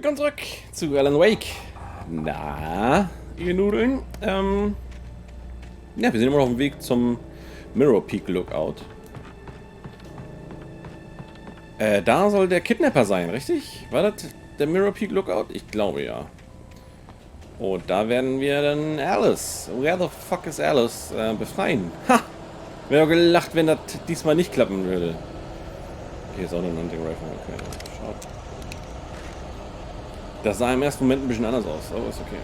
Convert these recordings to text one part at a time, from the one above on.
Willkommen zurück zu Alan Wake. Na, ihr Nudeln? Ja, wir sind immer noch auf dem Weg zum Mirror Peak Lookout. Da soll der Kidnapper sein, richtig? War das der Mirror Peak Lookout? Ich glaube ja. Und da werden wir dann Alice, where the fuck is Alice, befreien. Ha! Wäre doch gelacht, wenn das diesmal nicht klappen würde. Okay, ist auch ein Hunting Rifle, okay. Schaut. Das sah im ersten Moment ein bisschen anders aus, aber ist okay.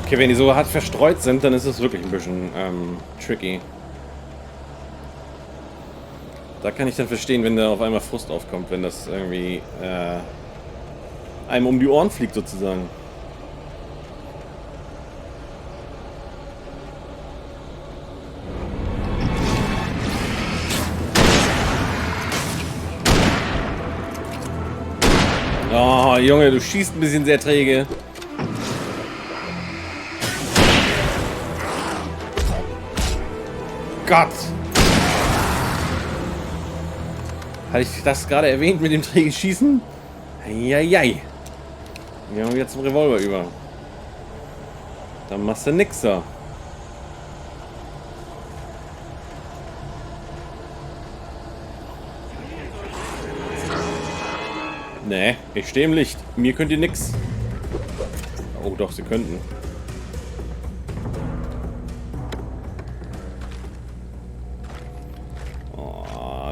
Okay, wenn die so hart verstreut sind, dann ist es wirklich ein bisschen tricky. Da kann ich dann verstehen, wenn da auf einmal Frust aufkommt, wenn das irgendwie einem um die Ohren fliegt sozusagen. Oh, Junge, du schießt ein bisschen sehr träge. Gott! Hatte ich das gerade erwähnt mit dem trägen Schießen? Eieiei. Wir haben jetzt einen Revolver über. Dann machst du nix da. Nee, ich stehe im Licht. Mir könnt ihr nix. Oh doch, sie könnten.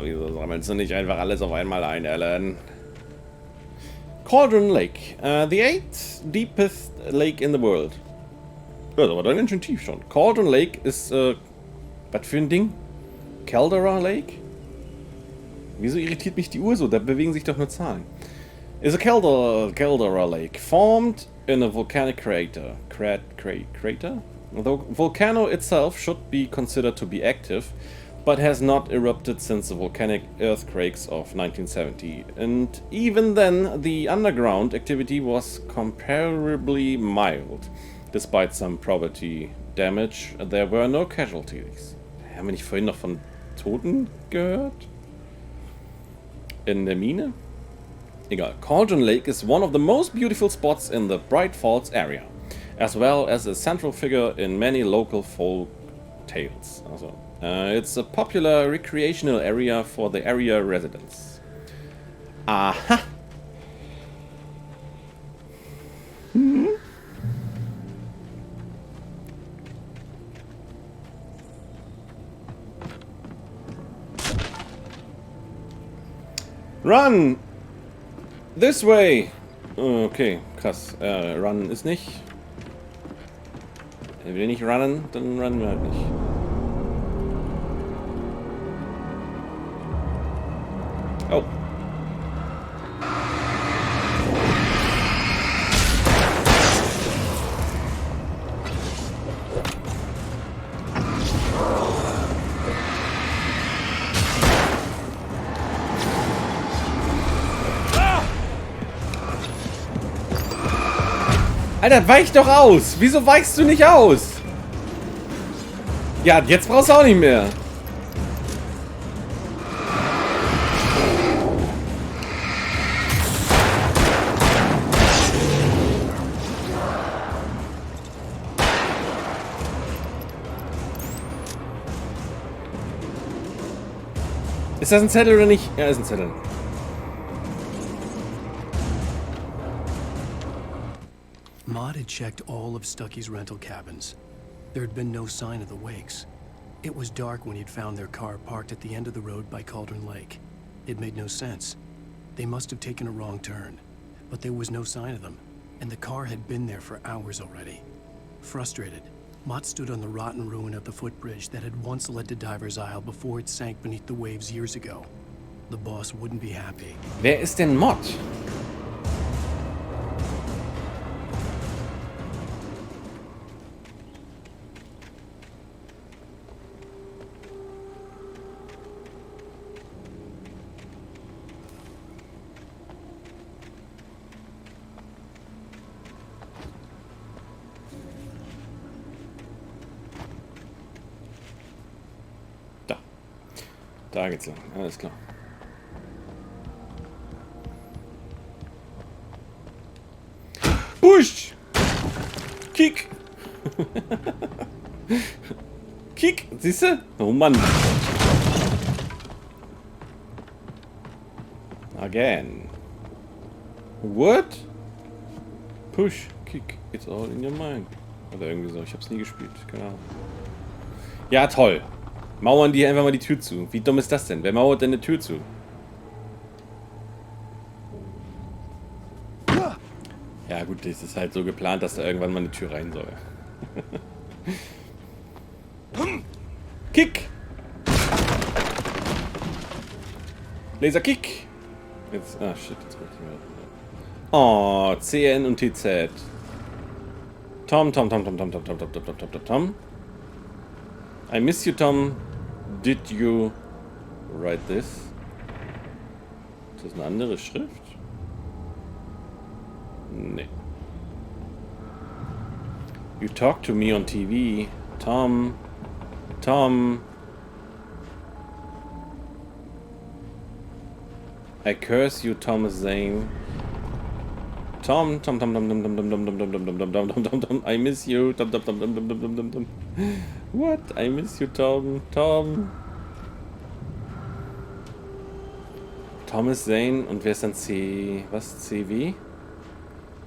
Wieso sammelst du nicht einfach alles auf einmal ein, Alan? Cauldron Lake. The 8th deepest lake in the world. Ja, das war dann ganz schön tief schon. Cauldron Lake ist, was für ein Ding? Caldera Lake? Wieso irritiert mich die Uhr so? Da bewegen sich doch nur Zahlen. Is a caldera lake formed in a volcanic crater. Crater? The volcano itself should be considered to be active, but has not erupted since the volcanic earthquakes of 1970. And even then, the underground activity was comparably mild. Despite some property damage, there were no casualties. Haben wir nicht vorhin noch von Toten gehört? In der Mine? Egal. Cauldron Lake is one of the most beautiful spots in the Bright Falls area, as well as a central figure in many local folk tales. Also, it's a popular recreational area for the area residents. Aha! Hm? Run! This way! Okay, krass. Run ist nicht. Wenn wir nicht runnen, dann runnen wir halt nicht. Oh. Alter, weich doch aus! Wieso weichst du nicht aus? Ja, jetzt brauchst du auch nicht mehr. Ist das ein Zettel oder nicht? Ja, ist ein Zettel. Maud had checked all of Stucky's rental cabins. There had been no sign of the Wakes. It was dark when he'd found their car parked at the end of the road by Cauldron Lake. It made no sense. They must have taken a wrong turn. But there was no sign of them, and the car had been there for hours already. Frustrated, Mott stood on the rotten ruin of the footbridge that had once led to Diver's Isle before it sank beneath the waves years ago. The boss wouldn't be happy. Wer ist denn Mott? Da geht's lang. Alles klar. Push! Kick! Kick! Siehst du? Oh Mann. Again. What? Push, kick, it's all in your mind. Oder irgendwie so. Ich hab's nie gespielt. Keine Ahnung. Ja, toll. Mauern die einfach mal die Tür zu. Wie dumm ist das denn? Wer mauert denn eine Tür zu? Ja gut, das ist halt so geplant, dass da irgendwann mal eine Tür rein soll. Kick! Laser Kick! Jetzt, ah shit, jetzt muss ich mehr. Oh, CN und TZ. Tom. I miss you, Tom. Did you write this? Ist das eine andere Schrift? Nee. You talk to me on TV. Tom. I curse you, Thomas Zane. Tom. I miss you. What? I miss you, Tom. Thomas Zane und wer ist dann C? Was? CW?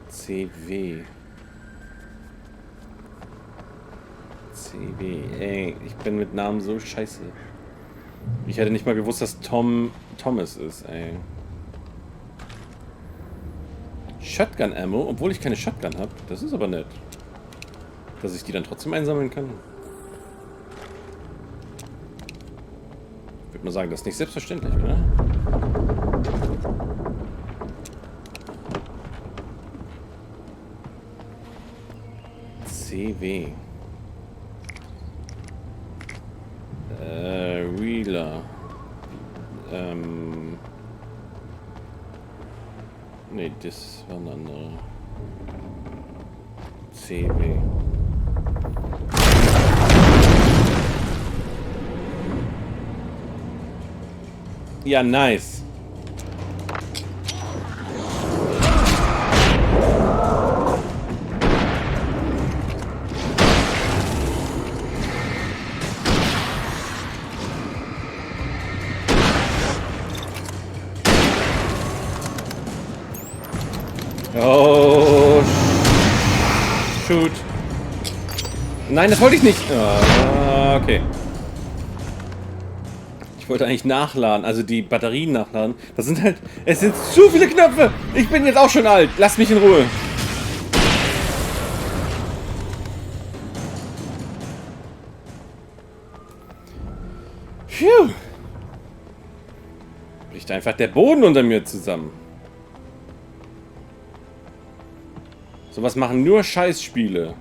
CW. Ey, ich bin mit Namen so scheiße. Ich hätte nicht mal gewusst, dass Tom Thomas ist, ey. Shotgun Ammo, obwohl ich keine Shotgun habe. Das ist aber nett. Dass ich die dann trotzdem einsammeln kann. Ich würde mal sagen, das ist nicht selbstverständlich, oder? CW. Wheeler. Ne, das war eine andere. CW. Ja, nice. Oh, shoot. Nein, das wollte ich nicht. Ah, okay. Ich wollte eigentlich nachladen, also die Batterien nachladen. Das sind halt... Es sind zu viele Knöpfe. Ich bin jetzt auch schon alt. Lass mich in Ruhe. Phew. Bricht einfach der Boden unter mir zusammen. Sowas machen nur Scheißspiele.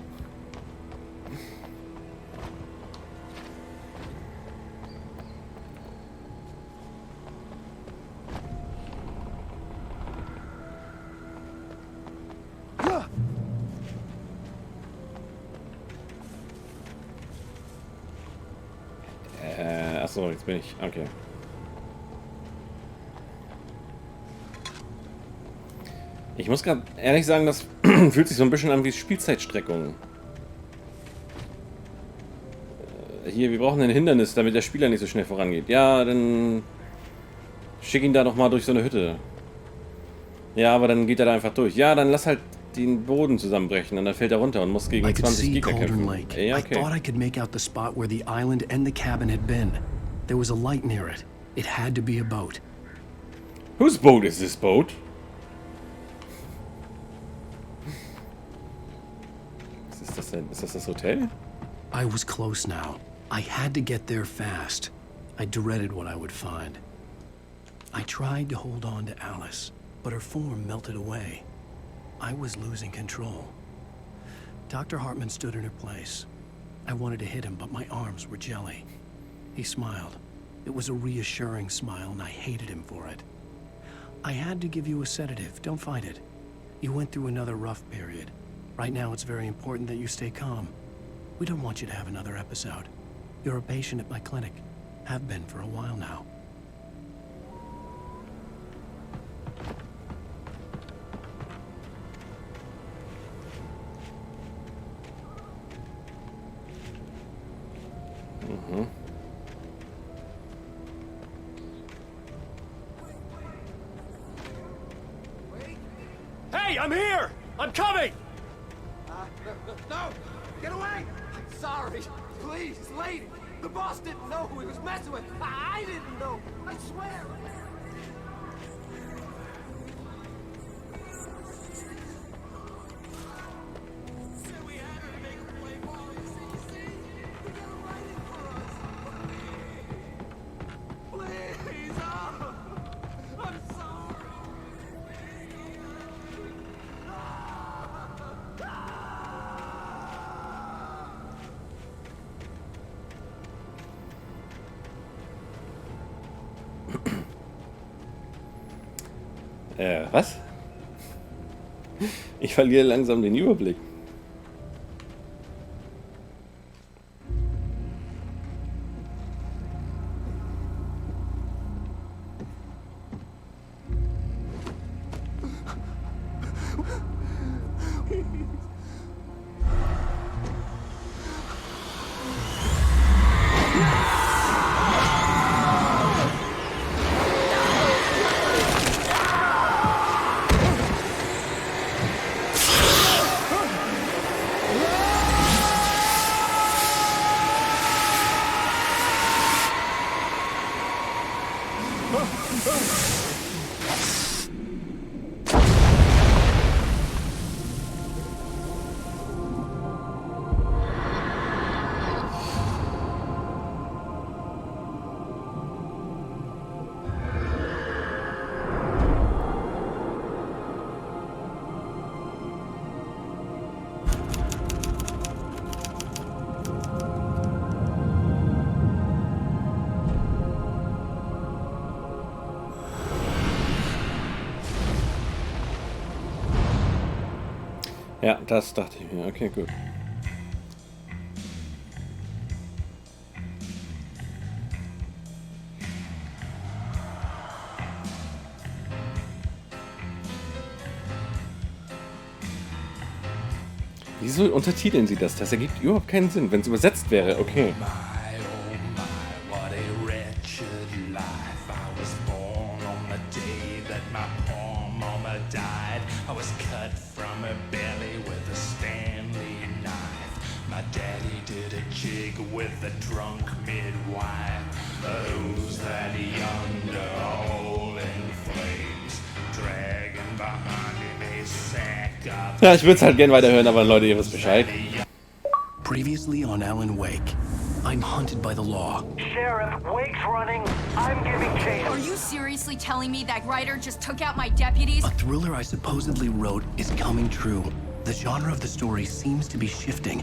Achso, jetzt bin ich. Okay. Ich muss gerade ehrlich sagen, das fühlt sich so ein bisschen an wie Spielzeitstreckung. Hier, wir brauchen ein Hindernis, damit der Spieler nicht so schnell vorangeht. Ja, dann schick ihn da doch mal durch so eine Hütte. Ja, aber dann geht er da einfach durch. Ja, dann lass halt den Boden zusammenbrechen und dann fällt er runter und muss gegen 20 Gegner kämpfen. Ja, okay. I thought I could make out the spot where the island and the cabin had been. There was a light near it. It had to be a boat. Whose boat is this boat? Was ist das denn? Ist das das Hotel? I was close now. I had to get there fast. I dreaded what I would find. I tried to hold on to Alice, but her form melted away. I was losing control. Dr. Hartman stood in her place. I wanted to hit him, but my arms were jelly. He smiled. It was a reassuring smile, and I hated him for it. I had to give you a sedative. Don't fight it. You went through another rough period. Right now, it's very important that you stay calm. We don't want you to have another episode. You're a patient at my clinic. Have been for a while now. Hey, I'm here! I'm coming! No! Get away! I'm sorry. Please, lady. The boss didn't know who he was messing with. I didn't know. I swear. Please, I'm sorry. Was? Ich verliere langsam den Überblick. Ja, das dachte ich mir. Okay, gut. Wieso untertiteln sie das? Das ergibt überhaupt keinen Sinn, wenn es übersetzt wäre. Okay. What a wretched life. I was born on the day that my poor mama died. I was cut from her belly with a Stanley knife. My daddy did a jig with a drunk midwife. Who's that yonder all in flames? Dragging behind him a sack of... Ja, ich würde es halt gern weiterhören, aber Leute, ihr wisst Bescheid. Previously on Alan Wake, I'm hunted by the law. Sheriff, Wake's running. I'm giving chase. Are you seriously telling me that writer just took out my deputies? A thriller I supposedly wrote is coming true. The genre of the story seems to be shifting.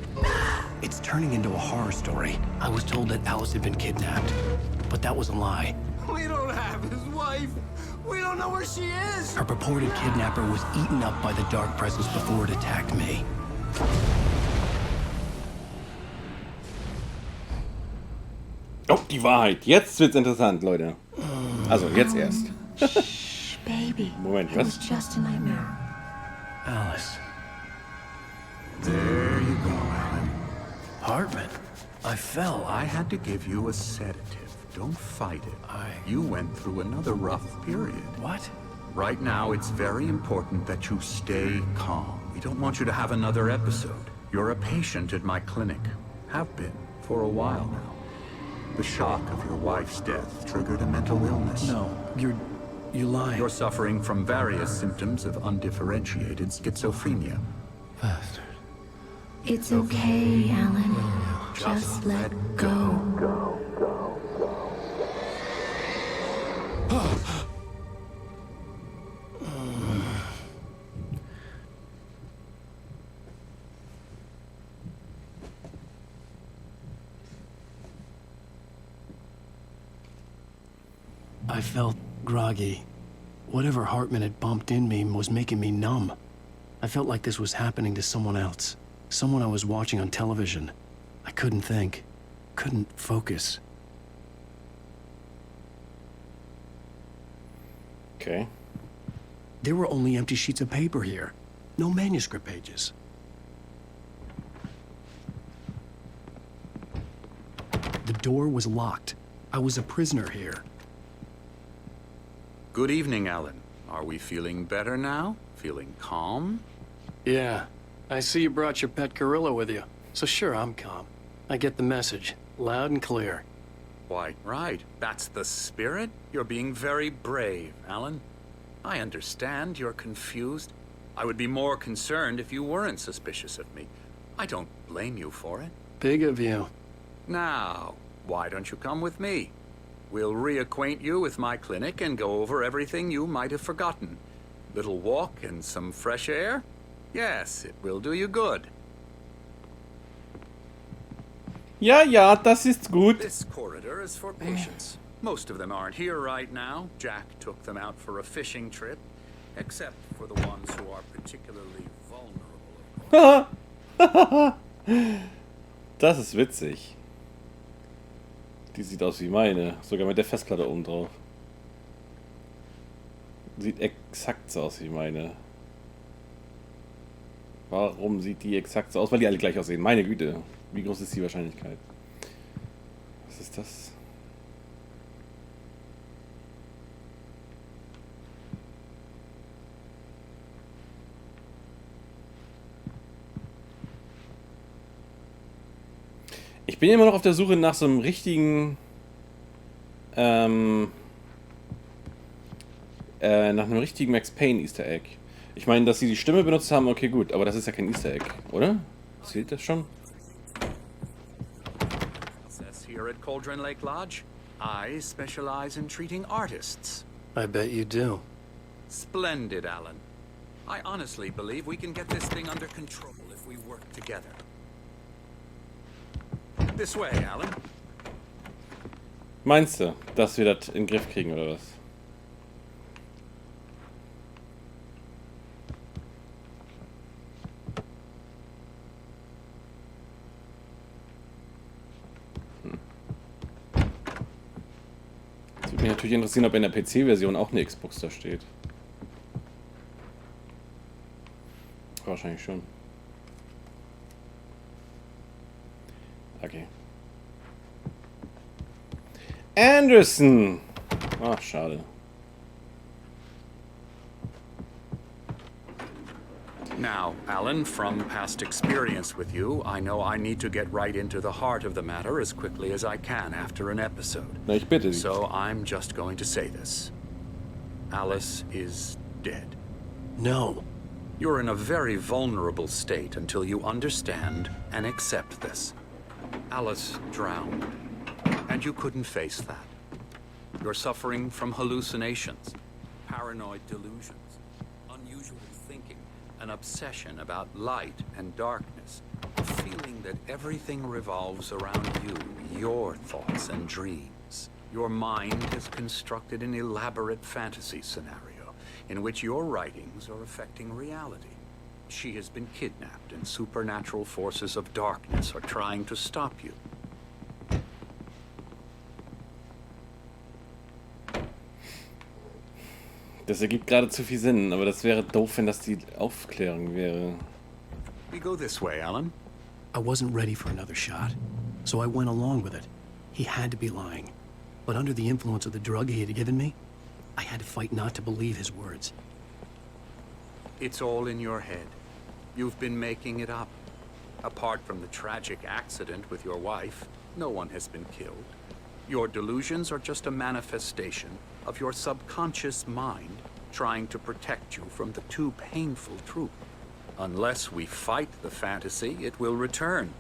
It's turning into a horror story. I was told that Alice had been kidnapped, but that was a lie. We don't have his wife. We don't know where she is. Her purported kidnapper was eaten up by the dark presence before it attacked me. Oh, die Wahrheit. Jetzt wird's interessant, Leute. Also, jetzt erst. Shh, baby. Moment, It was was? just a nightmare. Alice. There you go, Alan. Hartman. I fell. I had to give you a sedative. Don't fight it. You went through another rough period. What? Right now, it's very important that you stay calm. We don't want you to have another episode. You're a patient at my clinic. Have been for a while now. The shock of your wife's death triggered a mental illness. No, you're lying. You're suffering from various symptoms of undifferentiated schizophrenia. Bastard. It's okay, Alan. Just let go. I felt groggy. Whatever Hartman had bumped in me was making me numb. I felt like this was happening to someone else. Someone I was watching on television. I couldn't think. Couldn't focus. Okay. There were only empty sheets of paper here. No manuscript pages. The door was locked. I was a prisoner here. Good evening, Alan. Are we feeling better now? Feeling calm? Yeah. I see you brought your pet gorilla with you. So sure, I'm calm. I get the message. Loud and clear. Why, right. That's the spirit. You're being very brave, Alan. I understand you're confused. I would be more concerned if you weren't suspicious of me. I don't blame you for it. Big of you. Now, why don't you come with me? We'll reacquaint you with my clinic and go over everything you might have forgotten. Little walk and some fresh air? Yes, it will do you good. Ja, ja, das ist gut. This corridor is for patients. Most of them aren't here right now. Jack took them out for a fishing trip. Except for the ones who are particularly vulnerable. Das ist witzig. Die sieht aus wie meine. Sogar mit der Festplatte oben drauf. Sieht exakt so aus wie meine. Warum sieht die exakt so aus? Weil die alle gleich aussehen. Meine Güte. Wie groß ist die Wahrscheinlichkeit? Was ist das? Ich bin immer noch auf der Suche nach so einem richtigen nach einem richtigen Max Payne Easter Egg. Ich meine, dass sie die Stimme benutzt haben, okay gut, aber das ist ja kein Easter Egg, oder? Zählt das schon? Says here at Cauldron Lake Lodge, I specialize in treating artists. I bet you do. Splendid, Alan. I honestly believe we can get this thing under control if we work together. This way, Alan. Meinst du, dass wir das in den Griff kriegen, oder was? Es würde mich natürlich interessieren, ob in der PC-Version auch eine Xbox da steht. Wahrscheinlich schon. Okay. Anderson! Ach, schade. Now, Alan, from past experience with you, I know I need to get right into the heart of the matter as quickly as I can after an episode. Na, ich bitte dich. So I'm just going to say this. Alice is dead. No. You're in a very vulnerable state until you understand and accept this. Alice drowned, and you couldn't face that. You're suffering from hallucinations, paranoid delusions, unusual thinking, an obsession about light and darkness, a feeling that everything revolves around you, your thoughts and dreams. Your mind has constructed an elaborate fantasy scenario in which your writings are affecting reality. She has been kidnapped, and supernatural forces of darkness are trying to stop you. Das ergibt gerade zu viel Sinn, aber das wäre doof, wenn das die Aufklärung wäre. We go this way, Alan. I wasn't ready for another shot, so I went along with it. He had to be lying. But under the influence of the drug he had given me, I had to fight not to believe his words. It's all in your head. You've been making it up. Apart from the tragic accident with your wife, no one has been killed. Your delusions are just a manifestation of your subconscious mind trying to protect you from the too painful truth. Unless we fight the fantasy, it will return.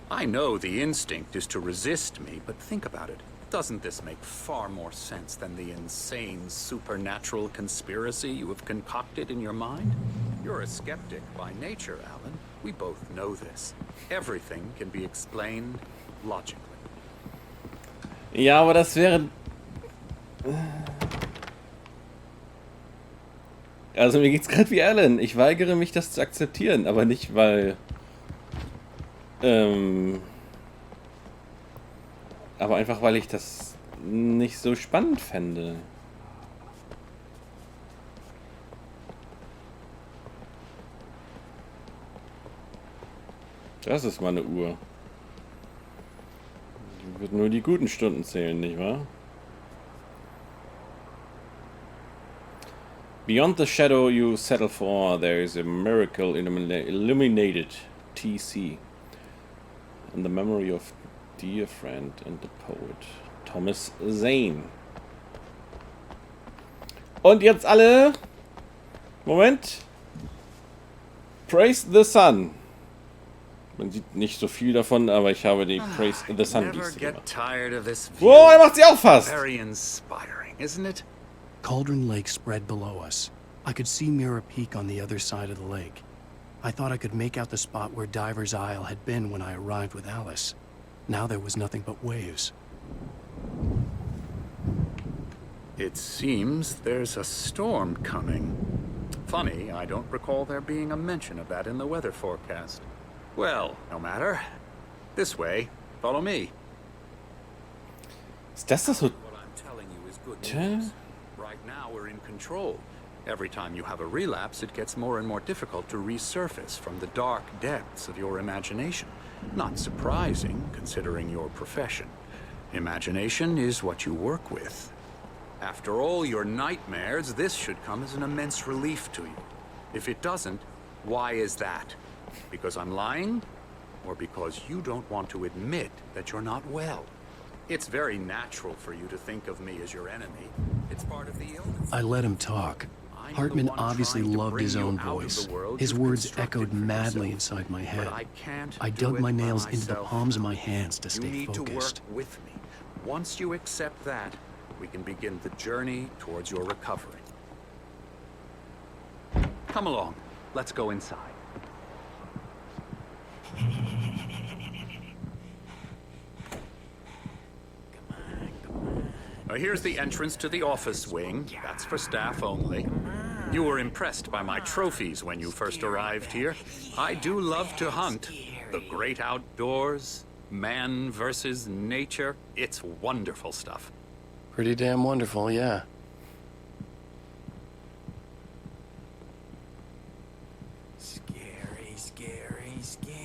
I know the instinct is to resist me, but think about it. Doesn't this make far more sense than the insane supernatural conspiracy you have concocted in your mind? You're a skeptic by nature, Alan. We both know this. Everything can be explained logically. Ja, aber das wäre... Also mir geht's gerade wie Alan. Ich weigere mich, das zu akzeptieren, aber nicht, weil... aber einfach, weil ich das nicht so spannend fände. Das ist meine Uhr. Die wird nur die guten Stunden zählen, nicht wahr? Beyond the shadow you settle for, there is a miracle illuminated. TC. In the memory of dear friend and the poet Thomas Zane. Und jetzt alle. Moment. Praise the Sun. Man sieht nicht so viel davon, aber ich habe die Praise the Sun Liste gemacht. Wow, er macht sie auch fast. Very inspiring, isn't it? Cauldron Lake spread below us. I could see Mirror Peak on the other side of the lake. I thought I could make out the spot where Diver's Isle had been when I arrived with Alice. Now there was nothing but waves. It seems there's a storm coming. Funny, I don't recall there being a mention of that in the weather forecast. Well, no matter. This way. Follow me. Ist das so? What I'm telling you is good news. Right now we're in control. Every time you have a relapse, it gets more and more difficult to resurface from the dark depths of your imagination. Not surprising, considering your profession. Imagination is what you work with. After all your nightmares, this should come as an immense relief to you. If it doesn't, why is that? Because I'm lying? Or because you don't want to admit that you're not well? It's very natural for you to think of me as your enemy. It's part of the illness. I let him talk. Hartman obviously loved his own voice. His words echoed madly inside my head. I dug my nails into the palms of my hands to stay focused. You need to work with me. Once you accept that, we can begin the journey towards your recovery. Come along. Let's go inside. Here's the entrance to the office wing. That's for staff only. You were impressed by my trophies when you first arrived here. I do love to hunt. The great outdoors, man versus nature. It's wonderful stuff. Pretty damn wonderful, yeah. Scary, scary, scary.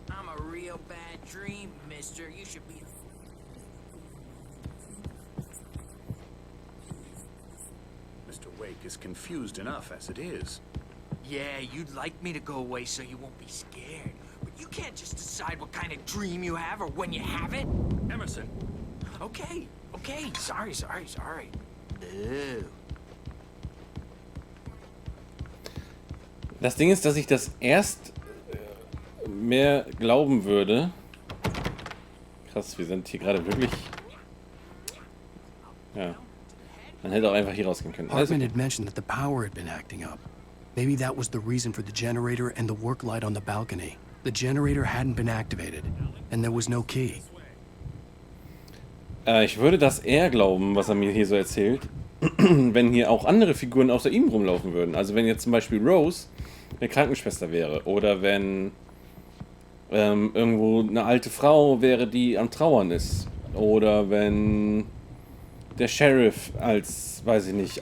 I'm a real bad dream, mister. You should be... Mr. Wake is confused enough as it is. Yeah, you'd like me to go away so you won't be scared. But you can't just decide what kind of dream you have or when you have it. Emerson. Okay, okay. Sorry. Ew. Das Ding ist, dass ich das erst mehr glauben würde. Krass, wir sind hier gerade wirklich... Ja. Man hätte auch einfach hier rausgehen können. Hartman had mentioned that the power had been acting up. Maybe that was the reason for the generator and the work light on the balcony. The generator hadn't been activated, and there was no key. Ich würde das eher glauben, was er mir hier so erzählt, wenn hier auch andere Figuren außer ihm rumlaufen würden. Also wenn jetzt zum Beispiel Rose eine Krankenschwester wäre oder wenn irgendwo eine alte Frau wäre, die am Trauern ist. Oder wenn der Sheriff als, weiß ich nicht,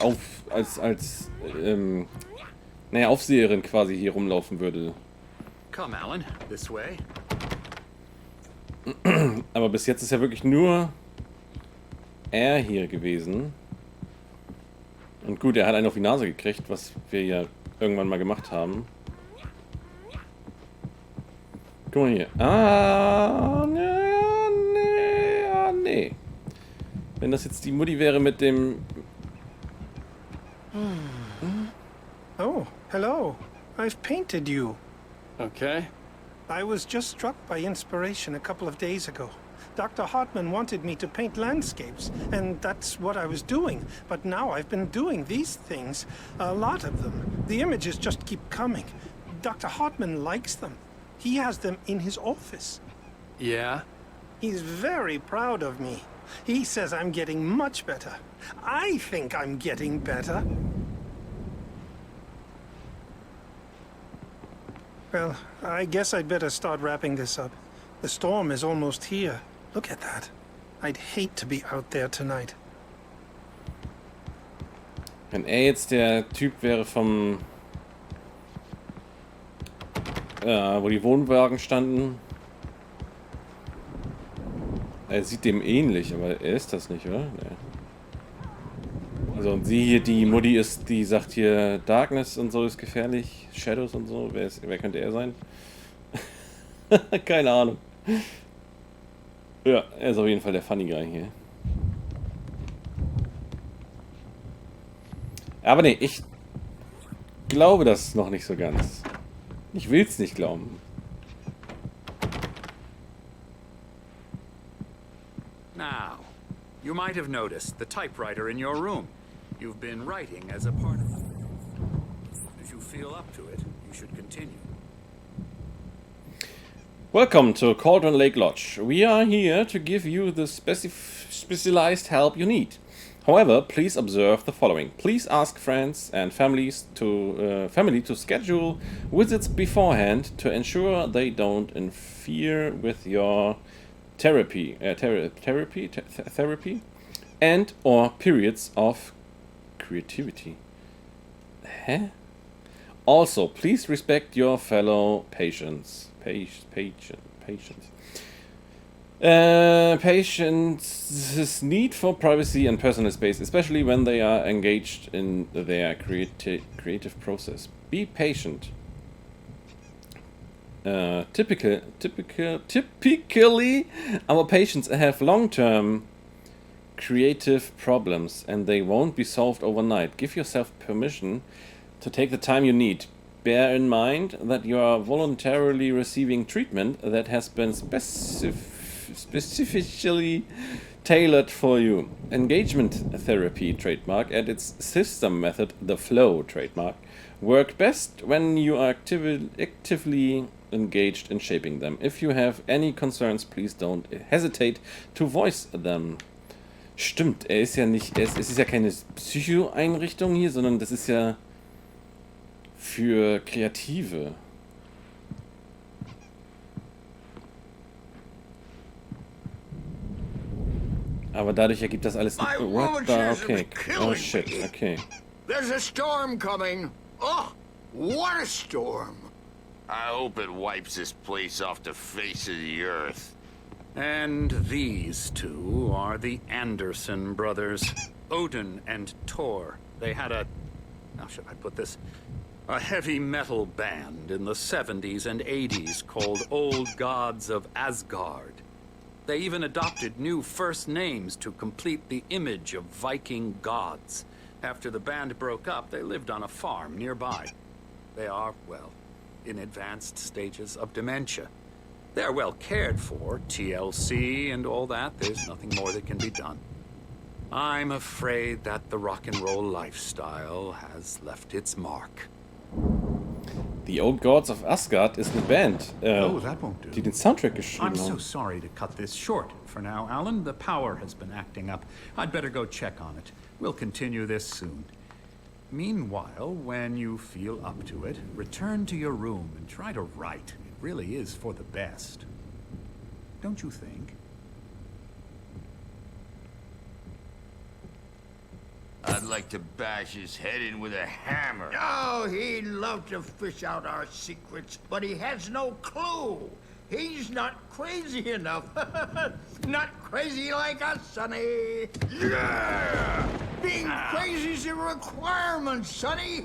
naja, Aufseherin quasi hier rumlaufen würde. Come, Alan, this way. Aber bis jetzt ist ja wirklich nur er hier gewesen. Und gut, er hat einen auf die Nase gekriegt, was wir ja irgendwann mal gemacht haben. Guck mal hier. Nee. Wenn das jetzt die Mutti wäre mit dem... Oh, hello. I've painted you. Okay. I was just struck by inspiration a couple of days ago. Dr. Hartman wanted me to paint landscapes, and that's what I was doing. But now I've been doing these things, a lot of them. The images just keep coming. Dr. Hartman likes them. He has them in his office. Yeah? He's very proud of me. He says I'm getting much better. I think I'm getting better. Well, I guess I'd better start wrapping this up. The storm is almost here. Look at that. I'd hate to be out there tonight. Wenn er jetzt der Typ wäre vom wo die Wohnwagen standen. Er sieht dem ähnlich, aber er ist das nicht, oder? Nee. Also und sie hier, die Mutti ist, die sagt hier, Darkness und so ist gefährlich, Shadows und so. Wer könnte er sein? Keine Ahnung. Ja, er ist auf jeden Fall der Funny Guy hier. Aber nee, ich glaube das noch nicht so ganz. Ich will's nicht glauben. Now, you might have noticed the typewriter in your room. You've been writing as a part of it. If you feel up to it, you should continue. Welcome to Cauldron Lake Lodge. We are here to give you the specialized help you need. However, please observe the following. Please ask friends and family to schedule visits beforehand to ensure they don't interfere with your therapy and or periods of creativity. Huh? Also, please respect your fellow patients. Patients' need for privacy and personal space, especially when they are engaged in their creative process. Be patient. Typically, our patients have long-term creative problems, and they won't be solved overnight. Give yourself permission to take the time you need. Bear in mind that you are voluntarily receiving treatment that has been specifically tailored for you. Engagement therapy trademark and its system method, the flow trademark, work best when you are actively engaged in shaping them. If you have any concerns, please don't hesitate to voice them. Stimmt, er ist ja nicht, es ist ja keine Psycho-Einrichtung hier, sondern das ist ja für Kreative. Aber dadurch ergibt das alles nicht. What the? Okay. Oh shit, okay. There's a storm coming. Oh, what a storm. I hope it wipes this place off the face of the earth. And these two are the Anderson brothers, Odin and Thor. They had a, how should I put this? A heavy metal band in the 70s and 80s called Old Gods of Asgard. They even adopted new first names to complete the image of Viking gods. After the band broke up, they lived on a farm nearby. They are, well, in advanced stages of dementia. They're well cared for, TLC and all that. There's nothing more that can be done. I'm afraid that the rock and roll lifestyle has left its mark. The Old Gods of Asgard ist eine Band, that won't do. die den Soundtrack geschrieben I'm so haben. sorry to cut this short for now, Alan. The power has been acting up. I'd better go check on it. We'll continue this soon. Meanwhile, when you feel up to it, return to your room and try to write. It really is for the best. Don't you think? I'd like to bash his head in with a hammer. Oh, he'd love to fish out our secrets, but he has no clue. He's not crazy enough. Not crazy like us, Sonny. Yeah! Being crazy's a requirement, Sonny.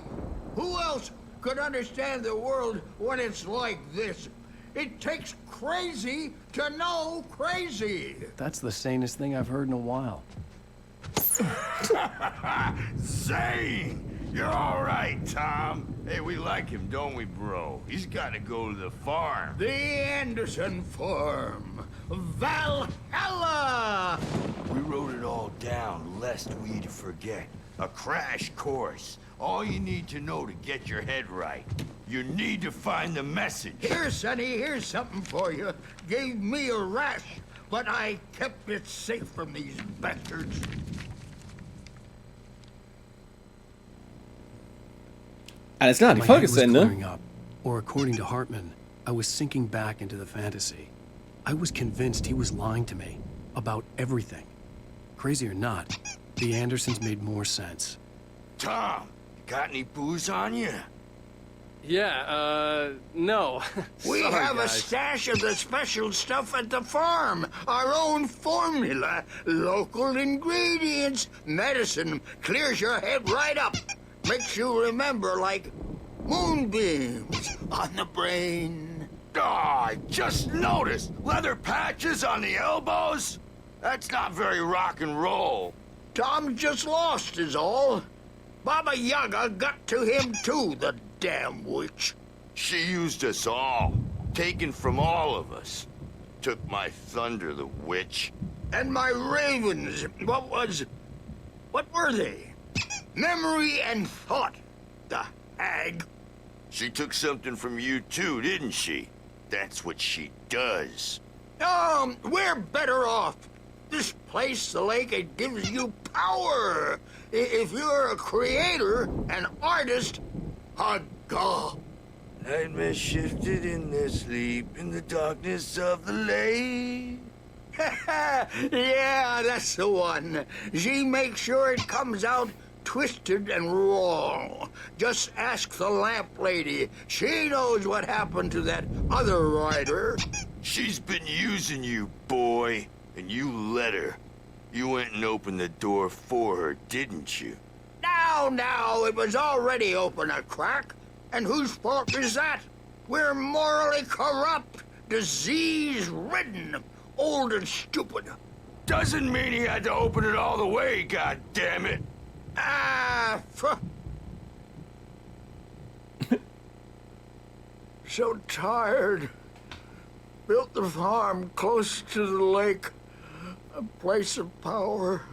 Who else could understand the world when it's like this? It takes crazy to know crazy. That's the sanest thing I've heard in a while. Zane! You're all right, Tom. Hey, we like him, don't we, bro? He's got to go to the farm. The Anderson farm. Valhalla! We wrote it all down, lest we forget. A crash course. All you need to know to get your head right. You need to find the message. Here, Sonny, here's something for you. Gave me a rash, but I kept it safe from these bastards. Alles klar, die My Folge head ist was zu Ende. clearing up, or according to Hartman, I was sinking back into the fantasy. I was convinced he was lying to me about everything. Crazy or not, the Andersons made more sense. Tom, got any booze on you? Yeah, no. We Sorry, have a guys. stash of the special stuff at the farm. Our own formula. Local ingredients. Medicine clears your head right up. Makes you remember like moonbeams on the brain. Oh, I just noticed. Leather patches on the elbows? That's not very rock and roll. Tom just lost is all. Baba Yaga got to him too, the damn witch. She used us all. Taken from all of us. Took my thunder, the witch. And my ravens. What were they? Memory and thought. The hag. She took something from you too, didn't she? That's what she does. We're better off. This place, the lake, it gives you power. If you're a creator, an artist, a god. Nightmare shifted in their sleep in the darkness of the lake. Yeah, that's the one. She makes sure it comes out twisted and raw. Just ask the lamp lady. She knows what happened to that other rider. She's been using you, boy, and you let her. You went and opened the door for her, didn't you? Now, it was already open a crack. And whose fault is that? We're morally corrupt, disease-ridden, old and stupid. Doesn't mean he had to open it all the way, goddammit. So tired. Built the farm close to the lake. A place of power.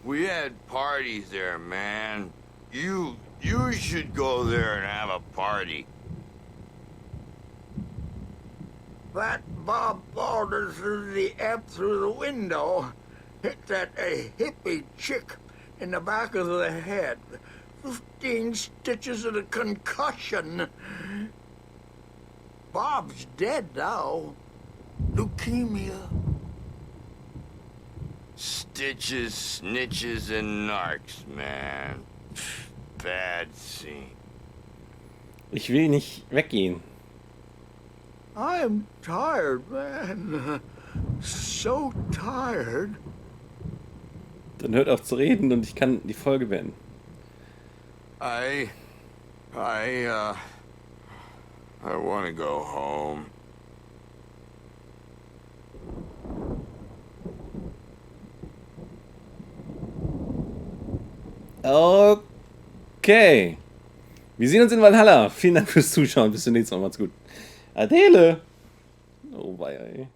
We had parties there, man. You should go there and have a party. That Bob Balder threw the amp through the window. Hit that hippie chick in the back of the head. 15 stitches and a concussion. Bob's dead now. Leukemia. Stitches, snitches, and narcs, man. Bad scene. Ich will nicht weggehen. I'm tired, man. So tired. Dann hört auf zu reden und ich kann die Folge beenden. I want to go home. Okay. Wir sehen uns in Valhalla. Vielen Dank fürs Zuschauen. Bis zum nächsten Mal. Macht's gut. Adele. Oh, bye.